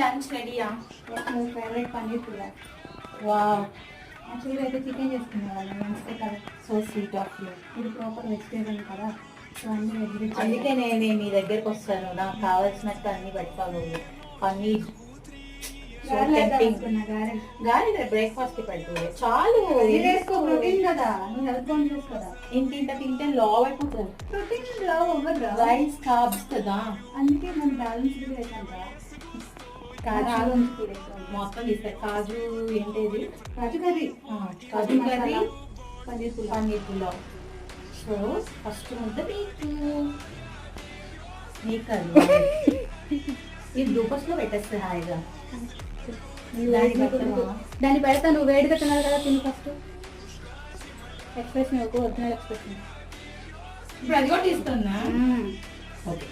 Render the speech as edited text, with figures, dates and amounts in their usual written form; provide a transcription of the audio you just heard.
Lunch రెడీయా? Favourite paneer pulao. Wow, యాక్చువల్గా అయితే చికెన్ చేసుకునే వాళ్ళు మంచిదే కదా. So sweet of you. ఇది ప్రాపర్ వెజిటేరియన్ కదా, సో అన్ని వెజిటేరియన్. అందుకే నేను మీ దగ్గరకు వస్తాను. నాకు కావాల్సినట్టు అన్ని పెడతాను. పన్నీర్ గారెలు బ్రేక్ఫాస్ట్ కి పెడుతుంది చాలు. ప్రోటీన్ కదా, నువ్వు హెల్త్ కాన్షియస్ కదా. ఇంత తింటే లో అయిపోతుంది. ప్రోటీన్ లావ్ అవ్వదురా, రైస్ కార్బ్స్ కదా. అందుకే మనం బ్యాలెన్స్డ్ వేసాం రా. కాజు మొత్తం తీస్తారు. కాజు ఏంటది? Kaju curry, kaju curry, paneer pulao. Paneer pulao. So first ముద్ద మీకు ఇది దూపస్లో పెట్టేస్తే హాయిగా. దాన్ని పెడతా, నువ్వు వేడిగా తినాలి కదా, తిని ఫస్ట్. ఎక్స్ప్రెషన్ ఒరిజినల్ ఎక్స్ప్రెషన్ ఇప్పుడు అది కూడా తీస్తున్నా. ఓకే.